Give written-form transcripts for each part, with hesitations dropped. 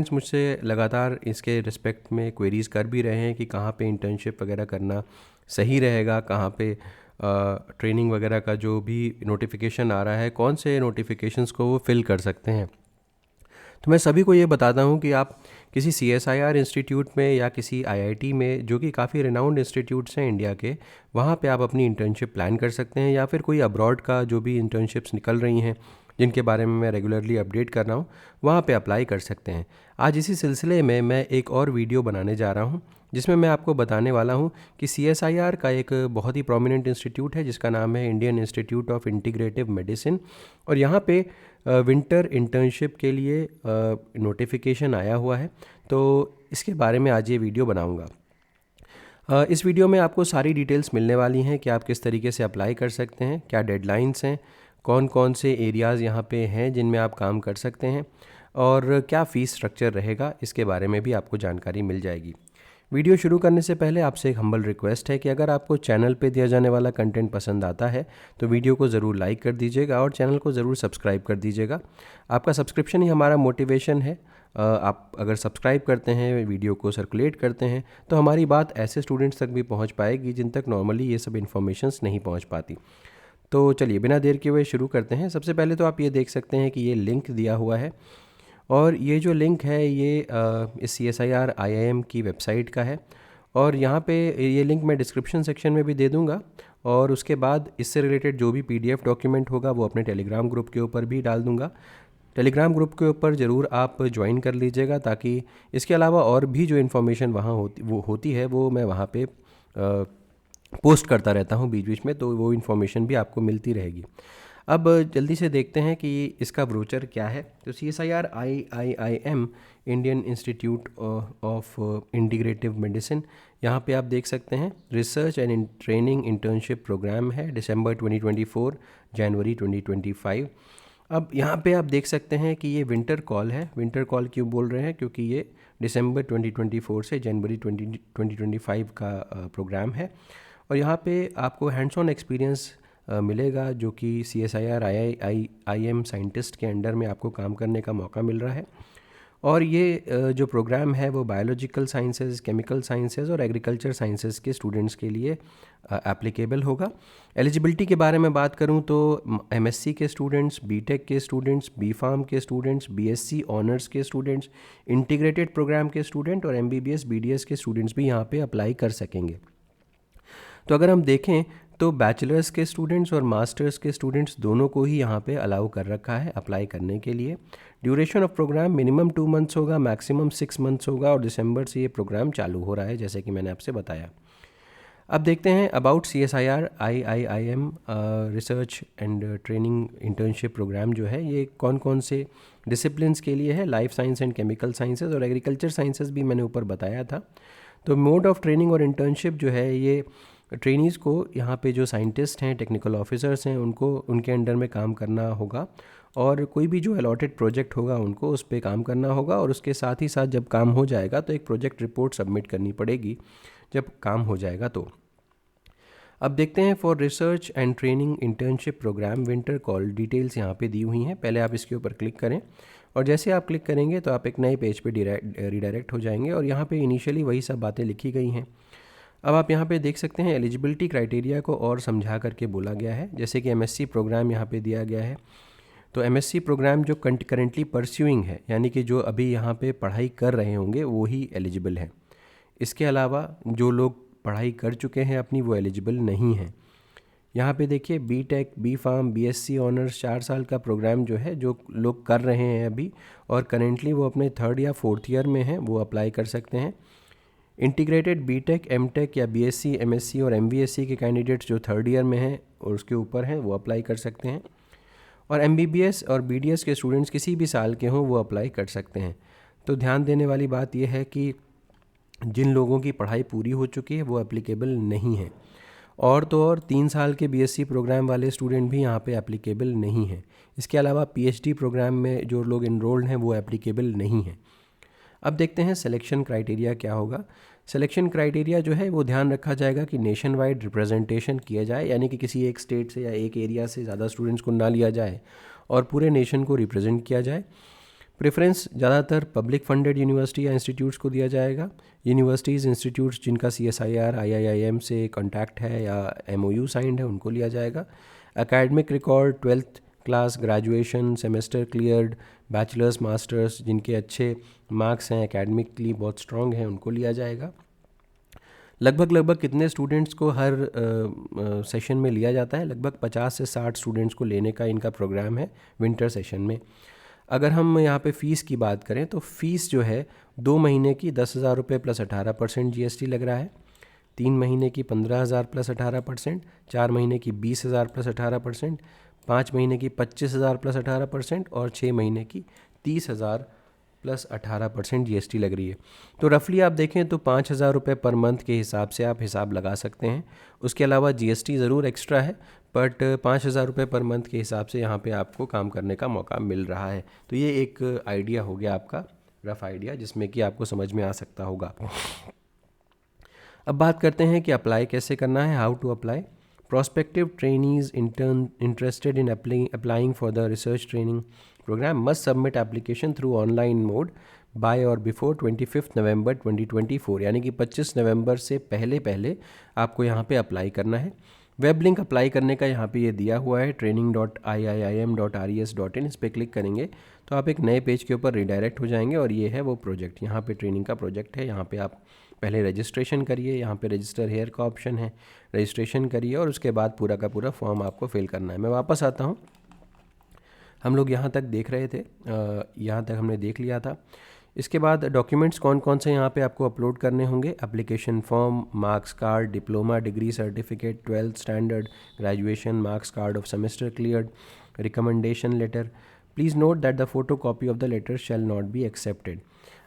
Friends मुझसे लगातार इसके रिस्पेक्ट में क्वेरीज़ कर भी रहे हैं कि कहाँ पे इंटर्नशिप वगैरह करना सही रहेगा, कहाँ पे ट्रेनिंग वगैरह का जो भी नोटिफिकेशन आ रहा है, कौन से नोटिफिकेशंस को वो फिल कर सकते हैं। तो मैं सभी को ये बताता हूँ कि आप किसी CSIR इंस्टीट्यूट में या किसी IIT में, जो कि काफ़ी रिनाउंड इंस्टीट्यूट्स हैं इंडिया के, वहाँ पे आप अपनी इंटर्नशिप प्लान कर सकते हैं, या फिर कोई अब्रॉड का जो भी इंटर्नशिप्स निकल रही हैं जिनके बारे में मैं रेगुलरली अपडेट कर रहा हूँ, वहाँ पे अप्लाई कर सकते हैं। आज इसी सिलसिले में मैं एक और वीडियो बनाने जा रहा हूँ जिसमें मैं आपको बताने वाला हूँ कि CSIR का एक बहुत ही प्रोमिनेंट इंस्टीट्यूट है जिसका नाम है Indian Institute of Integrative medicine, और यहाँ पे विंटर इंटर्नशिप के लिए नोटिफिकेशन आया हुआ है। तो इसके बारे में आज ये वीडियो बनाऊंगा। इस वीडियो में आपको सारी डिटेल्स मिलने वाली हैं कि आप किस तरीके से अप्लाई कर सकते हैं, क्या डेडलाइंस हैं, कौन कौन से एरियाज़ यहाँ पे हैं जिनमें आप काम कर सकते हैं, और क्या फ़ीस स्ट्रक्चर रहेगा, इसके बारे में भी आपको जानकारी मिल जाएगी। वीडियो शुरू करने से पहले आपसे एक हम्बल रिक्वेस्ट है कि अगर आपको चैनल पे दिया जाने वाला कंटेंट पसंद आता है तो वीडियो को ज़रूर लाइक कर दीजिएगा और चैनल को ज़रूर सब्सक्राइब कर दीजिएगा। आपका सब्सक्रिप्शन ही हमारा मोटिवेशन है। आप अगर सब्सक्राइब करते हैं, वीडियो को सर्कुलेट करते हैं, तो हमारी बात ऐसे स्टूडेंट्स तक भी पहुंच पाएगी जिन तक नॉर्मली ये सब इन्फॉर्मेशंस नहीं पहुंच पाती। तो चलिए बिना देर किए हुए शुरू करते हैं। सबसे पहले तो आप ये देख सकते हैं कि ये लिंक दिया हुआ है, और ये जो लिंक है ये इस CSIR IIM की वेबसाइट का है, और यहाँ पे ये लिंक मैं डिस्क्रिप्शन सेक्शन में भी दे दूँगा, और उसके बाद इससे रिलेटेड जो भी PDF डॉक्यूमेंट होगा वो अपने टेलीग्राम ग्रुप के ऊपर भी डाल दूँगा। टेलीग्राम ग्रुप के ऊपर ज़रूर आप ज्वाइन कर लीजिएगा, ताकि इसके अलावा और भी जो इन्फॉर्मेशन वहाँ होती है वो मैं वहाँ पे पोस्ट करता रहता हूँ बीच बीच में, तो वो इन्फॉर्मेशन भी आपको मिलती रहेगी। अब जल्दी से देखते हैं कि इसका ब्रोचर क्या है। तो CSIR IIM Indian Institute of Integrative Medicine, यहाँ पे आप देख सकते हैं research and training internship programme है, दिसंबर 2024 जनवरी 2025। अब यहाँ पे आप देख सकते हैं कि ये विंटर कॉल है। विंटर कॉल क्यों बोल रहे हैं? क्योंकि ये दिसंबर 2024 से जनवरी 2025 का प्रोग्राम है, और यहाँ पे आपको हैंड्स ऑन एक्सपीरियंस मिलेगा, जो कि CSIR IIM साइंटिस्ट के अंडर में आपको काम करने का मौका मिल रहा है। और ये जो प्रोग्राम है वो बायोलॉजिकल साइंसेज, केमिकल साइंसेज और एग्रीकल्चर साइंसेज के स्टूडेंट्स के लिए एप्लीकेबल होगा। एलिजिबिलिटी के बारे में बात करूं तो MSc के स्टूडेंट्स, BTech के स्टूडेंट्स, B.Pharm के स्टूडेंट्स, BSc ऑनर्स के स्टूडेंट्स, इंटीग्रेटेड प्रोग्राम के स्टूडेंट और MBBS BDS के स्टूडेंट्स भी यहाँ पे अप्लाई कर सकेंगे। तो अगर हम देखें तो बैचलर्स के स्टूडेंट्स और मास्टर्स के स्टूडेंट्स दोनों को ही यहाँ पे अलाउ कर रखा है अप्लाई करने के लिए। Duration of programme minimum 2 months होगा, मैक्सिमम 6 मंथ्स होगा, और दिसंबर से ये प्रोग्राम चालू हो रहा है जैसे कि मैंने आपसे बताया। अब देखते हैं about CSIR IIM research and training internship programme जो है ये कौन कौन से डिसिप्लिन्स के लिए है। Life science and chemical sciences और एग्रीकल्चर साइंसेज भी मैंने ऊपर बताया था। तो मोड ऑफ ट्रेनिंग और इंटर्नशिप जो है ये ट्रेनीज़ को, यहाँ पे जो साइंटिस्ट हैं, टेक्निकल ऑफिसर्स हैं, उनको उनके अंडर में काम करना होगा, और कोई भी जो अलॉटेड प्रोजेक्ट होगा उनको उस पर काम करना होगा, और उसके साथ ही साथ जब काम हो जाएगा तो एक प्रोजेक्ट रिपोर्ट सबमिट करनी पड़ेगी जब काम हो जाएगा। तो अब देखते हैं for research and training internship programme winter call, details यहाँ पे दी हुई हैं। पहले आप इसके ऊपर क्लिक करें, और जैसे आप क्लिक करेंगे तो आप एक नए पेज पे रिडायरेक्ट हो जाएंगे, और यहाँ पे इनिशियली वही सब बातें लिखी गई हैं। अब आप यहाँ पे देख सकते हैं एलिजिबिलिटी क्राइटेरिया को और समझा करके बोला गया है, जैसे कि MSc प्रोग्राम यहाँ पे दिया गया है। तो MSc प्रोग्राम जो करेंटली परस्यूइंग है, यानी कि जो अभी यहाँ पे पढ़ाई कर रहे होंगे वो ही एलिजिबल है। इसके अलावा जो लोग पढ़ाई कर चुके हैं अपनी, वो एलिजिबल नहीं हैं। यहाँ पे देखिए BTech, B.Pharm, BSc ऑनर्स 4 साल का प्रोग्राम जो है, जो लोग कर रहे हैं अभी और करेंटली वो अपने 3rd या 4th ईयर में हैं, वो अप्लाई कर सकते हैं। इंटीग्रेटेड BTech, MTech या BSc, MSc और MBSc के कैंडिडेट्स जो 3rd ईयर में हैं और उसके ऊपर हैं, वो अप्लाई कर सकते हैं। और MBBS और BDS के स्टूडेंट्स किसी भी साल के हों वो अप्लाई कर सकते हैं। तो ध्यान देने वाली बात यह है कि जिन लोगों की पढ़ाई पूरी हो चुकी है वो एप्लीकेबल नहीं है, और तो और 3 साल के BSc प्रोग्राम वाले स्टूडेंट भी यहाँ पे एप्लीकेबल नहीं हैं। इसके अलावा PhD प्रोग्राम में जो लोग इनरोल्ड हैं वो एप्लीकेबल नहीं हैं। अब देखते हैं सिलेक्शन क्राइटेरिया क्या होगा। सिलेक्शन क्राइटेरिया जो है वो ध्यान रखा जाएगा कि नेशन वाइड रिप्रेजेंटेशन किया जाए, यानी कि किसी एक स्टेट से या एक एरिया से ज़्यादा स्टूडेंट्स को ना लिया जाए और पूरे नेशन को रिप्रेजेंट किया जाए। प्रेफरेंस ज़्यादातर पब्लिक फंडेड यूनिवर्सिटी या इंस्टीट्यूट्स को दिया जाएगा। यूनिवर्सिटीज़ इंस्टीट्यूट्स जिनका CSIR IIIM से कॉन्टैक्ट है या MOU साइंड है उनको लिया जाएगा। Academic record, 12th class, graduation, semester cleared, bachelors masters जिनके अच्छे मार्क्स हैं, एकेडमिकली बहुत स्ट्रॉन्ग हैं, उनको लिया जाएगा। लगभग कितने स्टूडेंट्स को हर सेशन में लिया जाता है? लगभग 50 से 60 स्टूडेंट्स को लेने का इनका प्रोग्राम है विंटर सेशन में। अगर हम यहाँ पे फ़ीस की बात करें तो फ़ीस जो है 2 महीने की 10,000 रुपये प्लस 18% GST लग रहा है, 3 महीने की 15,000 प्लस 18%, 4 महीने की 20,000 प्लस 18%, 5 महीने की 25,000 प्लस 18% और 6 महीने की 30,000 प्लस 18% GST लग रही है। तो रफली आप देखें तो 5,000 रुपये पर मंथ के हिसाब से आप हिसाब लगा सकते हैं। उसके अलावा GST ज़रूर एक्स्ट्रा है, बट 5,000 रुपये पर मंथ के हिसाब से यहाँ पे आपको काम करने का मौका मिल रहा है। तो ये एक आइडिया हो गया आपका, रफ़ आइडिया, जिसमें कि आपको समझ में आ सकता होगा। अब बात करते हैं कि अप्लाई कैसे करना है, how to apply. Prospective trainees interested in applying for the research training program must submit application through online mode by or before 25th November 2024, यानी कि 25 नवंबर से पहले आपको यहाँ पे अप्लाई करना है। वेब लिंक अप्लाई करने का यहाँ पे ये दिया हुआ है training.iiim.res.in। इस पर क्लिक करेंगे तो आप एक नए पेज के ऊपर रिडायरेक्ट हो जाएंगे और ये है वो प्रोजेक्ट। यहाँ पे ट्रेनिंग का प्रोजेक्ट है। यहाँ पे आप पहले रजिस्ट्रेशन करिए, यहाँ पे रजिस्टर हेयर का ऑप्शन है, रजिस्ट्रेशन करिए और उसके बाद पूरा का पूरा फॉर्म आपको फिल करना है। मैं वापस आता हूँ। हम लोग यहाँ तक देख रहे थे, यहाँ तक हमने देख लिया था। इसके बाद डॉक्यूमेंट्स कौन कौन से यहाँ पे आपको अपलोड करने होंगे? Application form, marks card, diploma, degree certificate, 12th standard, graduation, marks card of semester cleared, recommendation letter. Please note that the photo copy of the letter shall not be accepted.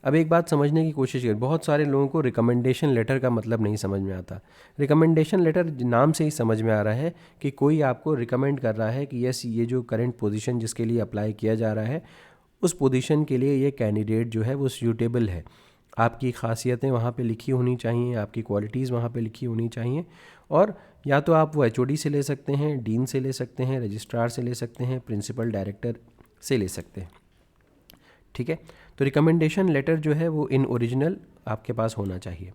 अब एक बात समझने की कोशिश करें, बहुत सारे लोगों को रिकमेंडेशन लेटर का मतलब नहीं समझ में आता। रिकमेंडेशन लेटर नाम से ही समझ में आ रहा है कि कोई आपको रिकमेंड कर रहा है कि यस, ये जो करंट पोजीशन जिसके लिए अप्लाई किया जा रहा है उस पोजीशन के लिए ये कैंडिडेट जो है वो सूटेबल है। आपकी खासियतें वहाँ पे लिखी होनी चाहिए, आपकी क्वालिटीज़ वहाँ पे लिखी होनी चाहिए। और या तो आप वो HOD से ले सकते हैं, डीन से ले सकते हैं, रजिस्ट्रार से ले सकते हैं, प्रिंसिपल डायरेक्टर से ले सकते हैं। ठीक है, तो रिकमेंडेशन लेटर जो है वो इन ओरिजिनल आपके पास होना चाहिए।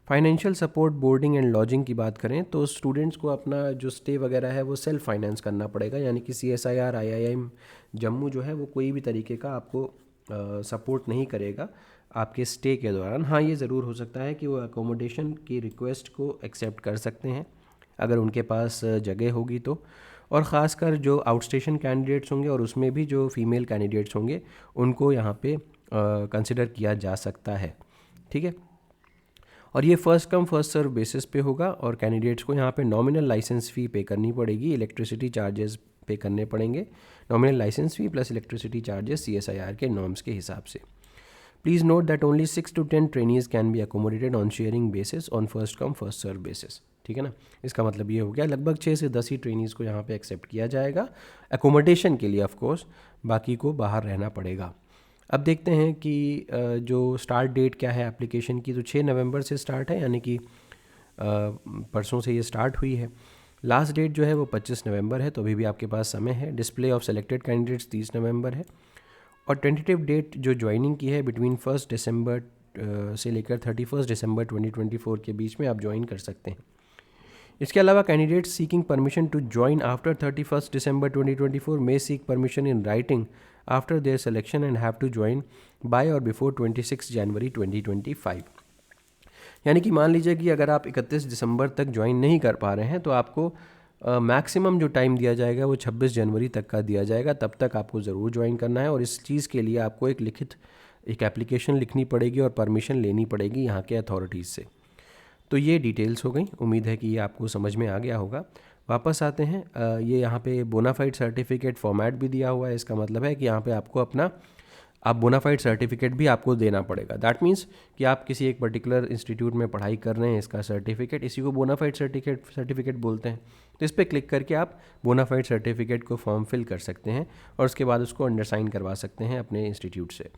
Financial support, boarding and lodging की बात करें तो स्टूडेंट्स को अपना जो स्टे वगैरह है वो सेल्फ फाइनेंस करना पड़ेगा, यानी कि CSIR IIM जम्मू जो है वो कोई भी तरीके का आपको सपोर्ट नहीं करेगा आपके स्टे के दौरान। हाँ, ये ज़रूर हो सकता है कि वो अकोमोडेशन की रिक्वेस्ट को एक्सेप्ट कर सकते हैं अगर उनके पास जगह होगी तो। और ख़ासकर जो आउट स्टेशन कैंडिडेट्स होंगे और उसमें भी जो फीमेल कैंडिडेट्स होंगे उनको यहाँ पे कंसिडर किया जा सकता है। ठीक है, और ये first come first serve basis पे होगा और कैंडिडेट्स को यहाँ पे नॉमिनल लाइसेंस फ़ी पे करनी पड़ेगी, इलेक्ट्रिसिटी चार्जेस पे करने पड़ेंगे, nominal licence fee plus electricity charges CSIR के नॉर्म्स के हिसाब से। Please note that only 6 to 10 trainees can be accommodated on sharing basis on first come first serve basis. ठीक है ना, इसका मतलब ये हो गया लगभग 6 से 10 ही ट्रेनीज़ को यहाँ पे एक्सेप्ट किया जाएगा एकोमोडेशन के लिए। ऑफ कोर्स बाकी को बाहर रहना पड़ेगा। अब देखते हैं कि जो स्टार्ट डेट क्या है एप्लीकेशन की, तो 6 नवंबर से स्टार्ट है, यानी कि परसों से ये स्टार्ट हुई है। लास्ट डेट जो है वो 25 नवंबर है, तो अभी भी आपके पास समय है। डिस्प्ले ऑफ सेलेक्टेड कैंडिडेट्स 30 नवंबर है और टेंटेटिव डेट जो ज्वाइनिंग की है बिटवीन 1 दिसंबर से लेकर 31 दिसंबर 2024 के बीच में आप ज्वाइन कर सकते हैं। इसके अलावा candidates seeking permission to join after 31 December 2024 may seek permission in writing after their selection and have to join by और बिफोर 26 जनवरी 2025। यानी कि मान लीजिए कि अगर आप 31 दिसंबर तक ज्वाइन नहीं कर पा रहे हैं तो आपको मैक्सिमम जो टाइम दिया जाएगा वो 26 जनवरी तक का दिया जाएगा, तब तक आपको ज़रूर ज्वाइन करना है। और इस चीज़ के लिए आपको एक एप्लीकेशन लिखनी पड़ेगी और परमिशन लेनी पड़ेगी यहाँ के अथॉरिटीज़ से। तो ये डिटेल्स हो गई, उम्मीद है कि ये आपको समझ में आ गया होगा। वापस आते हैं, ये यहाँ पे बोनाफाइड सर्टिफिकेट फॉर्मेट भी दिया हुआ है। इसका मतलब है कि यहाँ पे आपको अपना बोनाफाइड सर्टिफिकेट भी आपको देना पड़ेगा। दैट मीन्स कि आप किसी एक पर्टिकुलर इंस्टीट्यूट में पढ़ाई कर रहे हैं, इसका सर्टिफिकेट, इसी को बोनाफाइड सर्टिफिकेट बोलते हैं। तो इस पर क्लिक करके आप बोनाफाइड सर्टिफिकेट को फॉर्म फिल कर सकते हैं और उसके बाद उसको अंडरसाइन करवा सकते हैं अपने इंस्टीट्यूट से।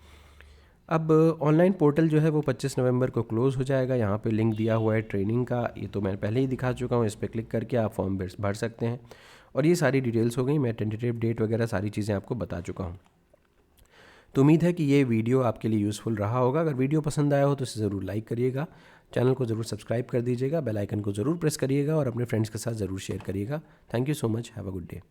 अब ऑनलाइन पोर्टल जो है वो 25 नवंबर को क्लोज़ हो जाएगा। यहाँ पे लिंक दिया हुआ है ट्रेनिंग का, ये तो मैं पहले ही दिखा चुका हूँ। इस पर क्लिक करके आप फॉर्म भर सकते हैं और ये सारी डिटेल्स हो गई। मैं टेंटेटिव डेट वगैरह सारी चीज़ें आपको बता चुका हूँ। तो उम्मीद है कि ये वीडियो आपके लिए यूज़फुल रहा होगा। अगर वीडियो पसंद आया हो तो इसे ज़रूर लाइक करिएगा, चैनल को ज़रूर सब्सक्राइब कर दीजिएगा, बेल आइकन को ज़रूर प्रेस करिएगा और अपने फ्रेंड्स के साथ ज़रूर शेयर करिएगा। Thank you so much, have a good day.